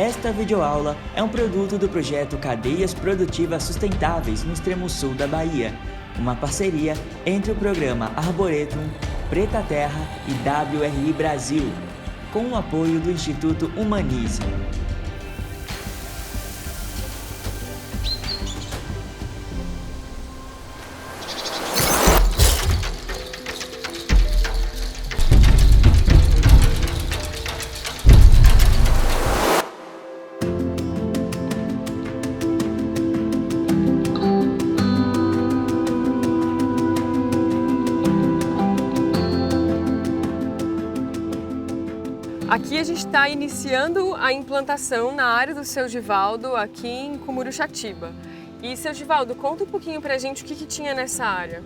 Esta videoaula é um produto do projeto Cadeias Produtivas Sustentáveis no extremo sul da Bahia, uma parceria entre o programa Arboretum, Preta Terra e WRI Brasil, com o apoio do Instituto Humanize. Aqui a gente está iniciando a implantação na área do Seu Givaldo, aqui em Cumuruxatiba. E, Seu Givaldo, conta um pouquinho pra gente o que tinha nessa área.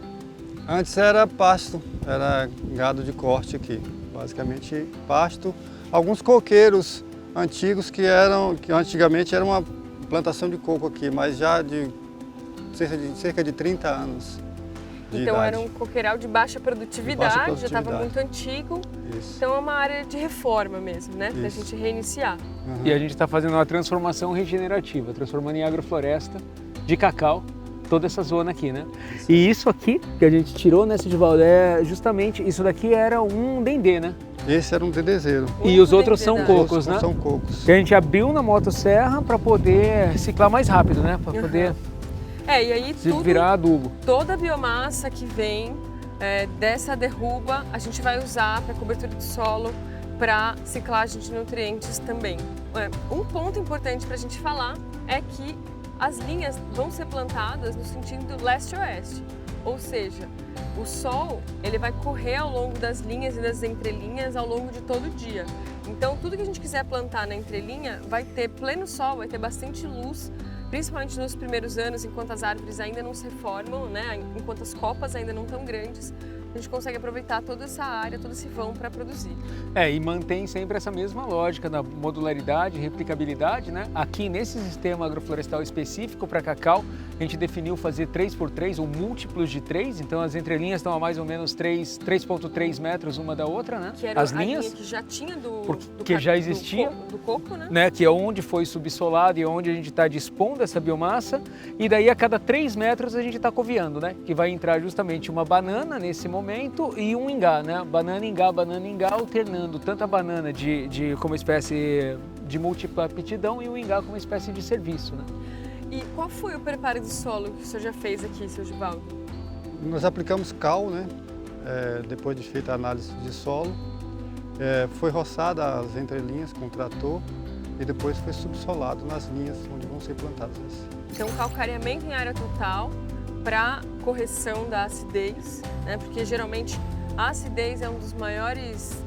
Antes era pasto, era gado de corte aqui, basicamente pasto. Alguns coqueiros antigos que antigamente era uma plantação de coco aqui, mas já de cerca de 30 anos. Então era um coqueiral de baixa produtividade, já estava muito antigo. Isso. Então é uma área de reforma mesmo, né? Para a gente reiniciar. Uhum. E a gente está fazendo uma transformação regenerativa, transformando em agrofloresta de cacau toda essa zona aqui, né? Isso. E isso aqui que a gente tirou, né, Givaldo, é justamente, isso daqui era um dendê, né? Esse era um dendezeiro. E os outros são cocos, né? São cocos. Que a gente abriu na motosserra para poder reciclar mais rápido, né? Para poder e aí virar adubo. Toda a biomassa que vem dessa derruba, a gente vai usar para cobertura do solo, para ciclagem de nutrientes também. Um ponto importante para a gente falar é que as linhas vão ser plantadas no sentido leste-oeste, ou seja, o sol ele vai correr ao longo das linhas e das entrelinhas ao longo de todo o dia. Então tudo que a gente quiser plantar na entrelinha vai ter pleno sol, vai ter bastante luz, principalmente nos primeiros anos, enquanto as árvores ainda não se reformam, né? Enquanto as copas ainda não estão grandes, a gente consegue aproveitar toda essa área, todo esse vão para produzir. E mantém sempre essa mesma lógica da modularidade, replicabilidade, né? Aqui nesse sistema agroflorestal específico para cacau, a gente definiu fazer 3x3 ou múltiplos de 3, então as entrelinhas estão a mais ou menos 3,3 metros uma da outra, né? Que era as a linhas, linha que já tinha que já existia, do coco, né? Que é onde foi subsolado e onde a gente está dispondo essa biomassa, e daí a cada 3 metros a gente está coviando, né? Que vai entrar justamente uma banana nesse momento e um ingá, né? Banana, ingá, alternando tanto a banana como espécie de múltipla aptidão e o ingá como espécie de serviço, né? E qual foi o preparo do solo que o senhor já fez aqui, seu Givaldo? Nós aplicamos cal, né? Depois de feita a análise de solo. Foi roçada as entrelinhas com trator e depois foi subsolado nas linhas onde vão ser plantadas. Então, calcareamento em área total para correção da acidez, né? Porque geralmente a acidez é um dos maiores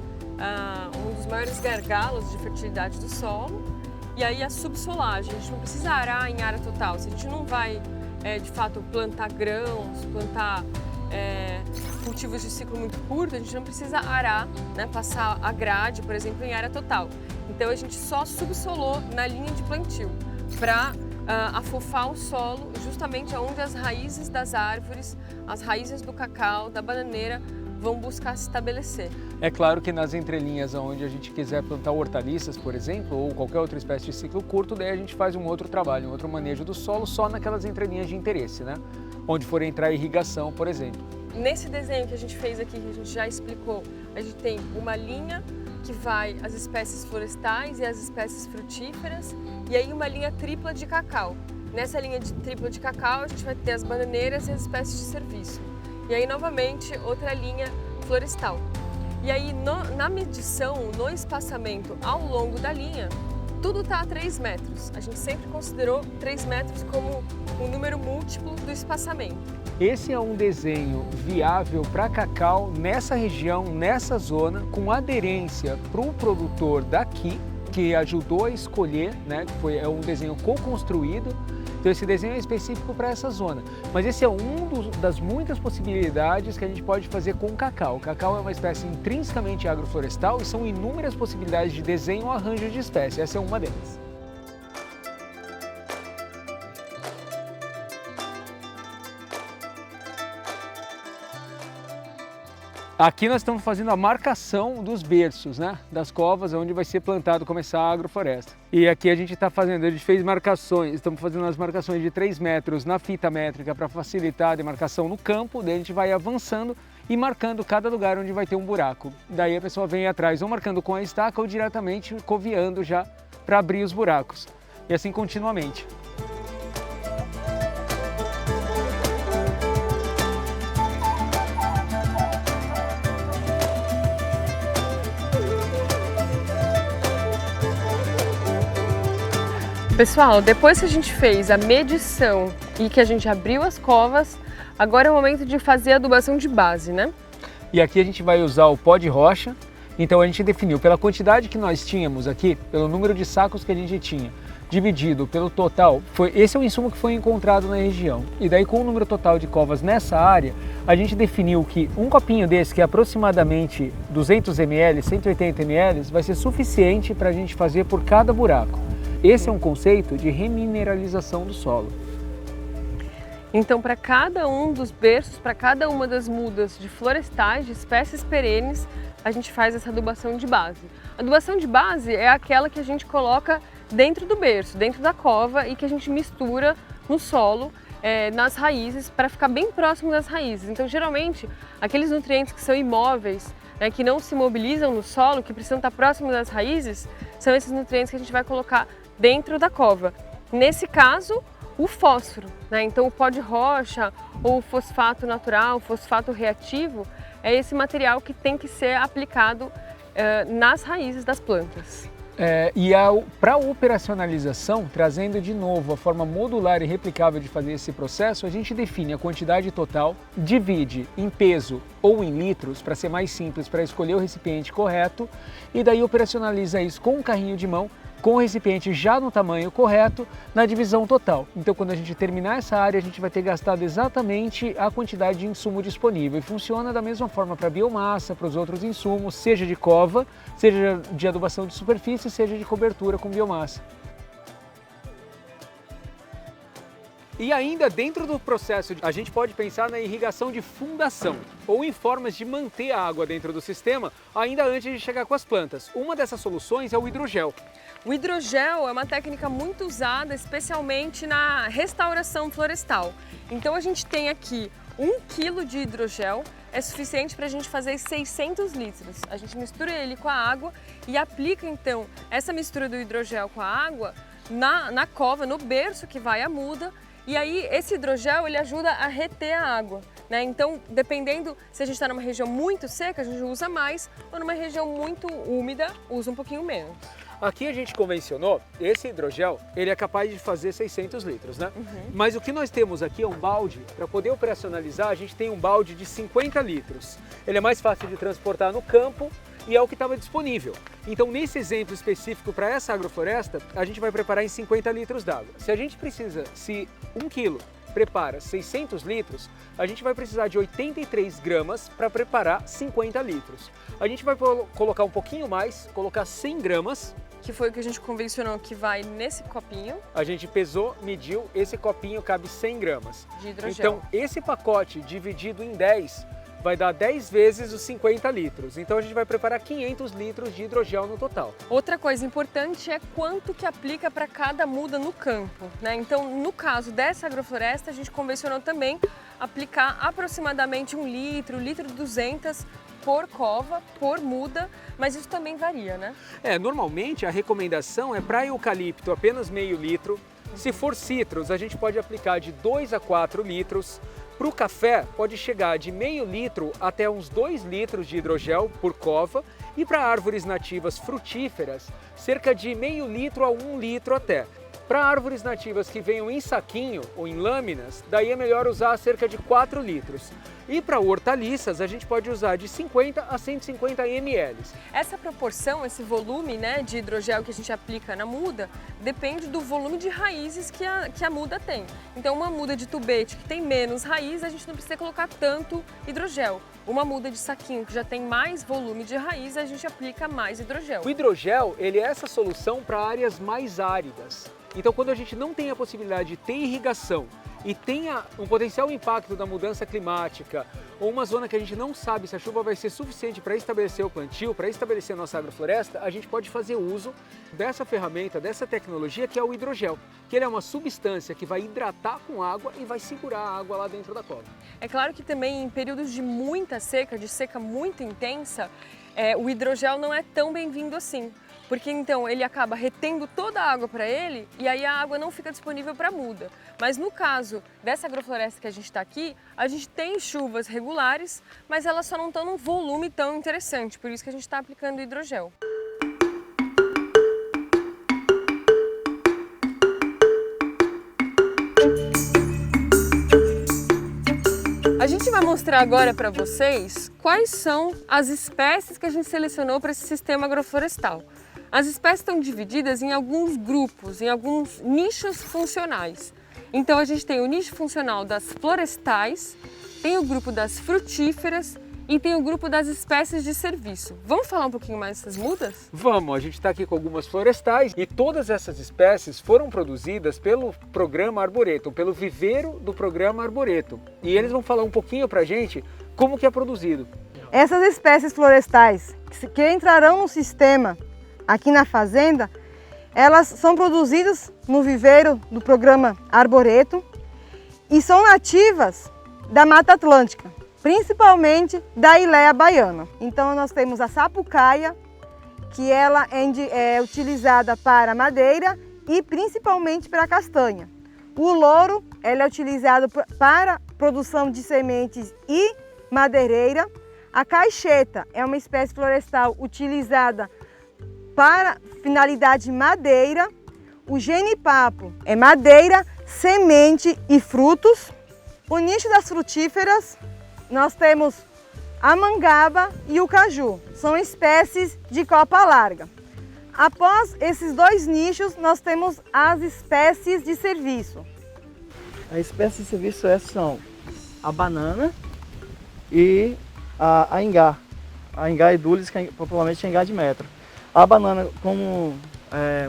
gargalos de fertilidade do solo. E aí a subsolagem, a gente não precisa arar em área total. Se a gente não vai, de fato, plantar grãos, plantar cultivos de ciclo muito curto, a gente não precisa arar, né, passar a grade, por exemplo, em área total. Então a gente só subsolou na linha de plantio para afofar o solo justamente onde as raízes das árvores, as raízes do cacau, da bananeira, vão buscar se estabelecer. É claro que nas entrelinhas onde a gente quiser plantar hortaliças, por exemplo, ou qualquer outra espécie de ciclo curto, daí a gente faz um outro trabalho, um outro manejo do solo só naquelas entrelinhas de interesse, né? Onde for entrar irrigação, por exemplo. Nesse desenho que a gente fez aqui, que a gente já explicou, a gente tem uma linha que vai as espécies florestais e as espécies frutíferas, e aí uma linha tripla de cacau. Nessa linha tripla de cacau, a gente vai ter as bananeiras e as espécies de serviço. E aí, novamente, outra linha florestal. E aí, na medição, no espaçamento ao longo da linha, tudo está a 3 metros. A gente sempre considerou 3 metros como um número múltiplo do espaçamento. Esse é um desenho viável para cacau nessa região, nessa zona, com aderência para o produtor daqui, que ajudou a escolher, né? É um desenho co-construído. Então esse desenho é específico para essa zona. Mas esse é das muitas possibilidades que a gente pode fazer com o cacau. O cacau é uma espécie intrinsecamente agroflorestal e são inúmeras possibilidades de desenho ou arranjo de espécie. Essa é uma delas. Aqui nós estamos fazendo a marcação dos berços, né? Das covas onde vai ser plantado, começar a agrofloresta. E aqui a gente fez marcações, estamos fazendo as marcações de 3 metros na fita métrica para facilitar a demarcação no campo, daí a gente vai avançando e marcando cada lugar onde vai ter um buraco. Daí a pessoa vem atrás ou marcando com a estaca ou diretamente coviando já para abrir os buracos. E assim continuamente. Pessoal, depois que a gente fez a medição e que a gente abriu as covas, agora é o momento de fazer a adubação de base, né? E aqui a gente vai usar o pó de rocha. Então a gente definiu pela quantidade que nós tínhamos aqui, pelo número de sacos que a gente tinha, dividido pelo total, esse é o insumo que foi encontrado na região. E daí com o número total de covas nessa área, a gente definiu que um copinho desse, que é aproximadamente 200 ml, 180 ml, vai ser suficiente para a gente fazer por cada buraco. Esse é um conceito de remineralização do solo. Então, para cada um dos berços, para cada uma das mudas de florestais, de espécies perenes, a gente faz essa adubação de base. A adubação de base é aquela que a gente coloca dentro do berço, dentro da cova e que a gente mistura no solo, nas raízes, para ficar bem próximo das raízes. Então, geralmente, aqueles nutrientes que são imóveis, que não se mobilizam no solo, que precisam estar próximos das raízes, são esses nutrientes que a gente vai colocar dentro da cova. Nesse caso, o fósforo, Então o pó de rocha ou o fosfato natural, o fosfato reativo, é esse material que tem que ser aplicado nas raízes das plantas. Para a operacionalização, trazendo de novo a forma modular e replicável de fazer esse processo, a gente define a quantidade total, divide em peso ou em litros, para ser mais simples, para escolher o recipiente correto, e daí operacionaliza isso com um carrinho de mão, com o recipiente já no tamanho correto, na divisão total. Então, quando a gente terminar essa área, a gente vai ter gastado exatamente a quantidade de insumo disponível. E funciona da mesma forma para a biomassa, para os outros insumos, seja de cova, seja de adubação de superfície, seja de cobertura com biomassa. E ainda dentro do processo, a gente pode pensar na irrigação de fundação ou em formas de manter a água dentro do sistema ainda antes de chegar com as plantas. Uma dessas soluções é o hidrogel. O hidrogel é uma técnica muito usada, especialmente na restauração florestal. Então a gente tem aqui 1 kg de hidrogel, é suficiente para a gente fazer 600 litros. A gente mistura ele com a água e aplica então essa mistura do hidrogel com a água na cova, no berço que vai a muda. E aí esse hidrogel ele ajuda a reter a água, Então, dependendo se a gente está numa região muito seca, a gente usa mais, ou numa região muito úmida, usa um pouquinho menos. Aqui a gente convencionou, esse hidrogel, ele é capaz de fazer 600 litros, Mas o que nós temos aqui é um balde, para poder operacionalizar, a gente tem um balde de 50 litros. Ele é mais fácil de transportar no campo e é o que estava disponível. Então, nesse exemplo específico para essa agrofloresta, a gente vai preparar em 50 litros d'água. Se a gente precisa, se 1 quilo prepara 600 litros, a gente vai precisar de 83 gramas para preparar 50 litros. A gente vai colocar um pouquinho mais, colocar 100 gramas. Que foi o que a gente convencionou que vai nesse copinho. A gente pesou, mediu, esse copinho cabe 100 gramas. De hidrogel. Então, esse pacote dividido em 10 vai dar 10 vezes os 50 litros. Então a gente vai preparar 500 litros de hidrogel no total. Outra coisa importante é quanto que aplica para cada muda no campo, Então, no caso dessa agrofloresta, a gente convencionou também aplicar aproximadamente 1 litro, 1,2 litros por cova, por muda, mas isso também varia, Normalmente a recomendação é para eucalipto apenas meio litro. Se for citros, a gente pode aplicar de 2 a 4 litros. Para o café, pode chegar de meio litro até uns 2 litros de hidrogel por cova. E para árvores nativas frutíferas, cerca de meio litro a 1 litro até. Para árvores nativas que venham em saquinho ou em lâminas, daí é melhor usar cerca de 4 litros. E para hortaliças, a gente pode usar de 50 a 150 ml. Essa proporção, esse volume de hidrogel que a gente aplica na muda, depende do volume de raízes que a muda tem. Então, uma muda de tubete que tem menos raiz, a gente não precisa colocar tanto hidrogel. Uma muda de saquinho que já tem mais volume de raiz, a gente aplica mais hidrogel. O hidrogel, ele é essa solução para áreas mais áridas. Então, quando a gente não tem a possibilidade de ter irrigação e tenha um potencial impacto da mudança climática, ou uma zona que a gente não sabe se a chuva vai ser suficiente para estabelecer o plantio, para estabelecer a nossa agrofloresta, a gente pode fazer uso dessa ferramenta, dessa tecnologia que é o hidrogel, que ele é uma substância que vai hidratar com água e vai segurar a água lá dentro da cova. É claro que também em períodos de muita seca, de seca muito intensa, o hidrogel não é tão bem-vindo assim. Porque então ele acaba retendo toda a água para ele e aí a água não fica disponível para a muda. Mas no caso dessa agrofloresta que a gente está aqui, a gente tem chuvas regulares, mas elas só não estão num volume tão interessante, por isso que a gente está aplicando hidrogel. A gente vai mostrar agora para vocês quais são as espécies que a gente selecionou para esse sistema agroflorestal. As espécies estão divididas em alguns grupos, em alguns nichos funcionais. Então a gente tem o nicho funcional das florestais, tem o grupo das frutíferas e tem o grupo das espécies de serviço. Vamos falar um pouquinho mais dessas mudas? Vamos, a gente está aqui com algumas florestais e todas essas espécies foram produzidas pelo programa Arboretum, pelo viveiro do programa Arboretum. E eles vão falar um pouquinho para a gente como que é produzido. Essas espécies florestais que entrarão no sistema aqui na fazenda, elas são produzidas no viveiro do programa Arboretum e são nativas da Mata Atlântica, principalmente da Ileia baiana. Então nós temos a sapucaia, que ela é utilizada para madeira e principalmente para castanha. O louro, ela é utilizado para produção de sementes e madeireira. A caixeta é uma espécie florestal utilizada para finalidade madeira. O genipapo é madeira, semente e frutos. O nicho das frutíferas, nós temos a mangaba e o caju. São espécies de copa larga. Após esses dois nichos, nós temos as espécies de serviço. As espécies de serviço são a banana e a ingá. A ingá edulis, que é popularmente a ingá de metro. A banana como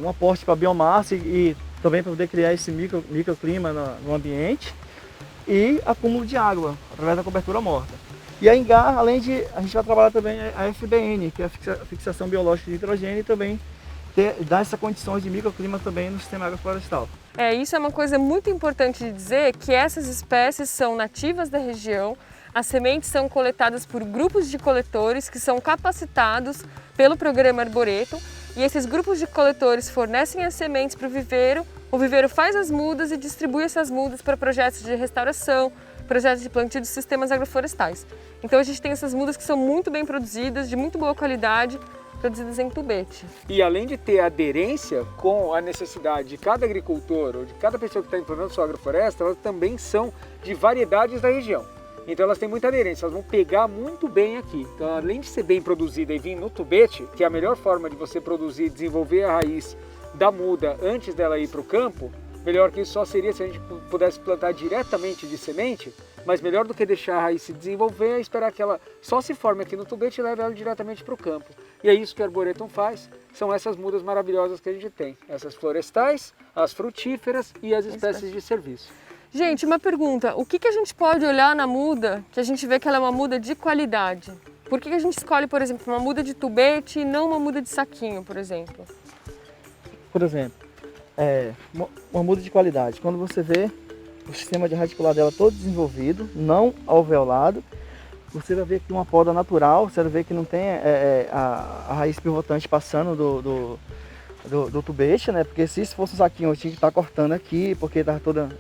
um aporte para a biomassa e também para poder criar esse microclima no ambiente e acúmulo de água através da cobertura morta. E a ingá, além de, a gente vai trabalhar também a FBN, que é a fixação biológica de nitrogênio e também dar essas condições de microclima também no sistema agroflorestal. Isso é uma coisa muito importante de dizer, que essas espécies são nativas da região. As sementes são coletadas por grupos de coletores que são capacitados pelo programa Arboretum e esses grupos de coletores fornecem as sementes para o viveiro faz as mudas e distribui essas mudas para projetos de restauração, projetos de plantio de sistemas agroflorestais. Então a gente tem essas mudas que são muito bem produzidas, de muito boa qualidade, produzidas em tubete. E além de ter aderência com a necessidade de cada agricultor ou de cada pessoa que está implantando sua agrofloresta, elas também são de variedades da região. Então elas têm muita aderência, elas vão pegar muito bem aqui. Então, além de ser bem produzida e vir no tubete, que é a melhor forma de você produzir e desenvolver a raiz da muda antes dela ir para o campo, melhor que isso só seria se a gente pudesse plantar diretamente de semente, mas melhor do que deixar a raiz se desenvolver é esperar que ela só se forme aqui no tubete e leve ela diretamente para o campo. E é isso que o Arboretum faz, são essas mudas maravilhosas que a gente tem. Essas florestais, as frutíferas e as espécies de serviço. Gente, uma pergunta, o que a gente pode olhar na muda que a gente vê que ela é uma muda de qualidade? Por que a gente escolhe, por exemplo, uma muda de tubete e não uma muda de saquinho, por exemplo? Por exemplo, uma muda de qualidade. Quando você vê o sistema de radicular dela todo desenvolvido, não alveolado, você vai ver que uma poda natural, você vai ver que não tem a raiz pivotante passando do tubete, né? Porque se isso fosse um saquinho, eu tinha que estar cortando aqui, porque estava toda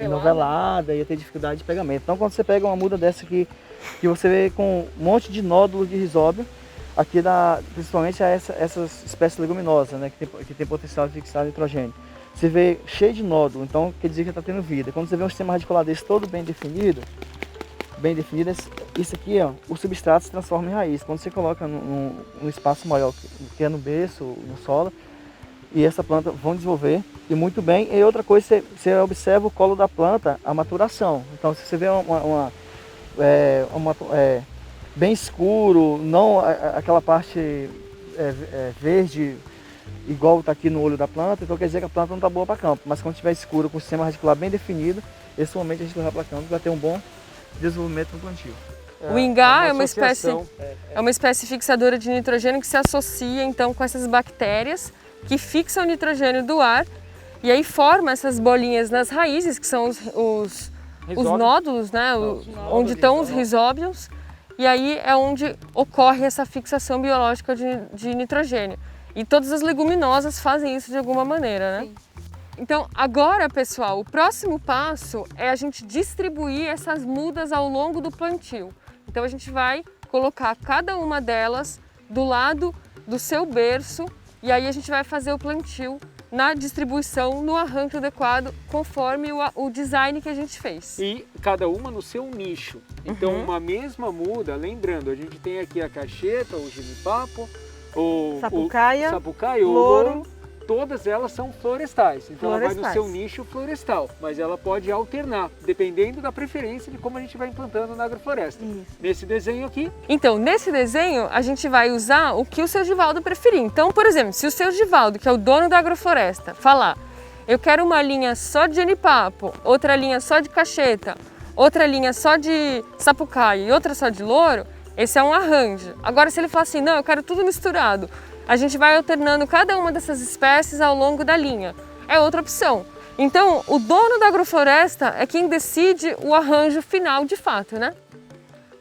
enovelada, ia ter dificuldade de pegamento. Então, quando você pega uma muda dessa aqui, que você vê com um monte de nódulos de rizóbio, aqui principalmente essas espécies leguminosas, né? Que tem potencial de fixar nitrogênio. Você vê cheio de nódulo, então quer dizer que está tendo vida. Quando você vê um sistema radicular desse todo bem definido, isso aqui, ó, o substrato se transforma em raiz. Quando você coloca num espaço maior, que é no berço, no solo, e essa planta vão desenvolver e muito bem. E outra coisa, você observa o colo da planta, a maturação. Então, se você vê bem escuro, não aquela parte verde igual está aqui no olho da planta, então quer dizer que a planta não está boa para campo. Mas quando estiver escuro, com o sistema radicular bem definido, esse momento a gente vai para campo, vai ter um bom desenvolvimento no plantio. O ingá é associação. uma espécie fixadora de nitrogênio que se associa então com essas bactérias que fixam o nitrogênio do ar e aí forma essas bolinhas nas raízes, que são os nódulos, né? Onde estão os rizóbios, e aí é onde ocorre essa fixação biológica de nitrogênio. E todas as leguminosas fazem isso de alguma maneira, né? Sim. Então, agora, pessoal, o próximo passo é a gente distribuir essas mudas ao longo do plantio. Então, a gente vai colocar cada uma delas do lado do seu berço e aí a gente vai fazer o plantio na distribuição, no arranjo adequado, conforme o design que a gente fez. E cada uma no seu nicho. Então, uma mesma muda, lembrando, a gente tem aqui a cacheta, o jenipapo, o sapucaia, o louro, todas elas são florestais. Então, ela vai no seu nicho florestal, mas ela pode alternar, dependendo da preferência de como a gente vai implantando na agrofloresta. Isso. Nesse desenho aqui. Então, nesse desenho, a gente vai usar o que o seu Givaldo preferir. Então, por exemplo, se o seu Givaldo, que é o dono da agrofloresta, falar: eu quero uma linha só de jenipapo, outra linha só de cacheta, outra linha só de sapucaia e outra só de louro, esse é um arranjo. Agora, se ele falar assim: não, eu quero tudo misturado, a gente vai alternando cada uma dessas espécies ao longo da linha. É outra opção. Então, o dono da agrofloresta é quem decide o arranjo final de fato, né?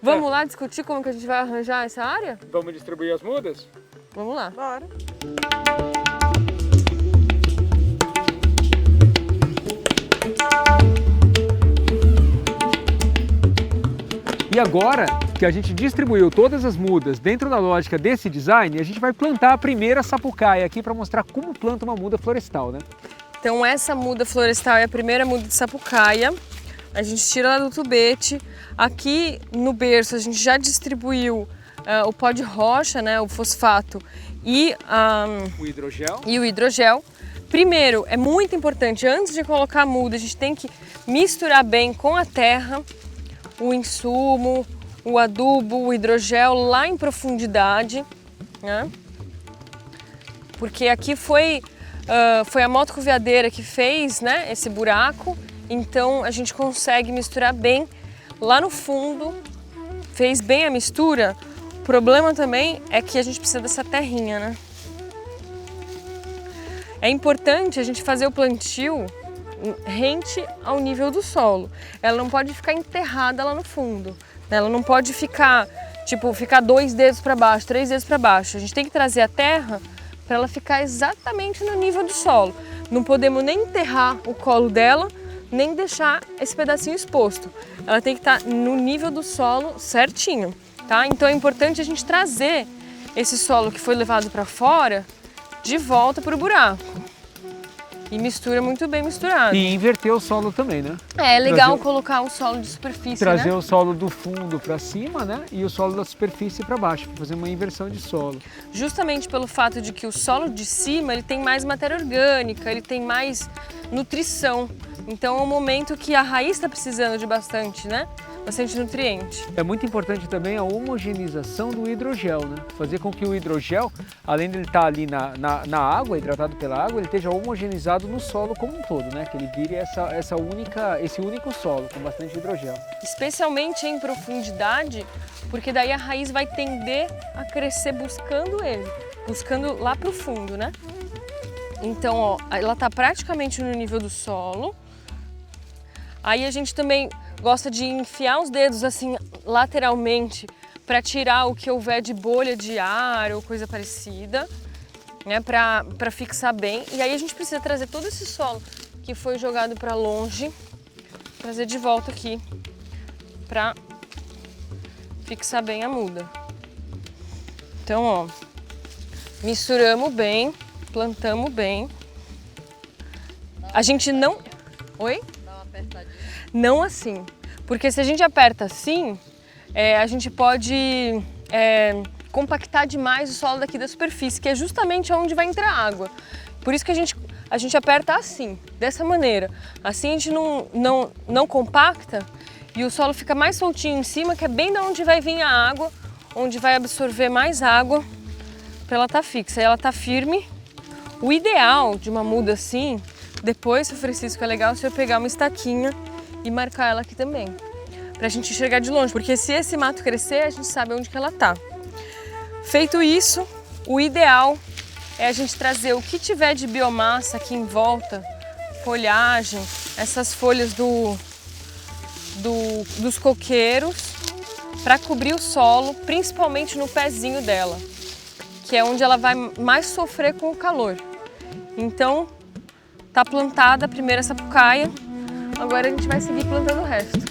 Vamos lá discutir como que a gente vai arranjar essa área? Vamos distribuir as mudas? Vamos lá. Bora. E agora que a gente distribuiu todas as mudas dentro da lógica desse design, a gente vai plantar a primeira sapucaia aqui para mostrar como planta uma muda florestal, né? Então essa muda florestal é a primeira muda de sapucaia. A gente tira ela do tubete. Aqui no berço a gente já distribuiu o pó de rocha, né, o fosfato e o hidrogel. Primeiro, é muito importante, antes de colocar a muda, a gente tem que misturar bem com a terra o insumo, o adubo, o hidrogel lá em profundidade, né? Porque aqui foi a motocuveadeira que fez, né, esse buraco, então a gente consegue misturar bem lá no fundo, fez bem a mistura. O problema também é que a gente precisa dessa terrinha, né? É importante a gente fazer o plantio rente ao nível do solo. Ela não pode ficar enterrada lá no fundo. Ela não pode ficar, tipo, ficar 2 dedos para baixo, 3 dedos para baixo. A gente tem que trazer a terra para ela ficar exatamente no nível do solo. Não podemos nem enterrar o colo dela, nem deixar esse pedacinho exposto. Ela tem que estar no nível do solo certinho, tá? Então é importante a gente trazer esse solo que foi levado para fora de volta para o buraco. E mistura muito bem misturado. E inverter o solo também, né? É legal colocar o solo de superfície, trazer né? o solo do fundo para cima, né? E o solo da superfície para baixo, para fazer uma inversão de solo. Justamente pelo fato de que o solo de cima ele tem mais matéria orgânica, ele tem mais nutrição. Então é um momento que a raiz está precisando de bastante, né? Bastante nutriente. É muito importante também a homogeneização do hidrogel, né? Fazer com que o hidrogel, além de ele estar ali na água, hidratado pela água, ele esteja homogeneizado no solo como um todo, né? Que ele vire esse único solo com bastante hidrogel. Especialmente em profundidade, porque daí a raiz vai tender a crescer buscando ele, buscando lá para o fundo, né? Então, ó, ela está praticamente no nível do solo. Aí a gente também gosta de enfiar os dedos assim lateralmente para tirar o que houver de bolha de ar ou coisa parecida, né, para fixar bem. E aí a gente precisa trazer todo esse solo que foi jogado para longe, trazer de volta aqui para fixar bem a muda. Então, ó, misturamos bem, plantamos bem. A gente não... Oi? Não assim, porque se a gente aperta assim, a gente pode compactar demais o solo daqui da superfície, que é justamente onde vai entrar água. Por isso que a gente aperta assim, dessa maneira. Assim a gente não compacta e o solo fica mais soltinho em cima, que é bem da onde vai vir a água, onde vai absorver mais água para ela estar fixa. Aí ela está firme. O ideal de uma muda assim, depois, Sr. Francisco, é legal você pegar uma estaquinha e marcar ela aqui também. pra gente enxergar de longe, porque se esse mato crescer, a gente sabe onde que ela tá. Feito isso, o ideal é a gente trazer o que tiver de biomassa aqui em volta, folhagem, essas folhas dos coqueiros, para cobrir o solo, principalmente no pezinho dela, que é onde ela vai mais sofrer com o calor. Então, tá plantada a primeira sapucaia, agora a gente vai seguir plantando o resto.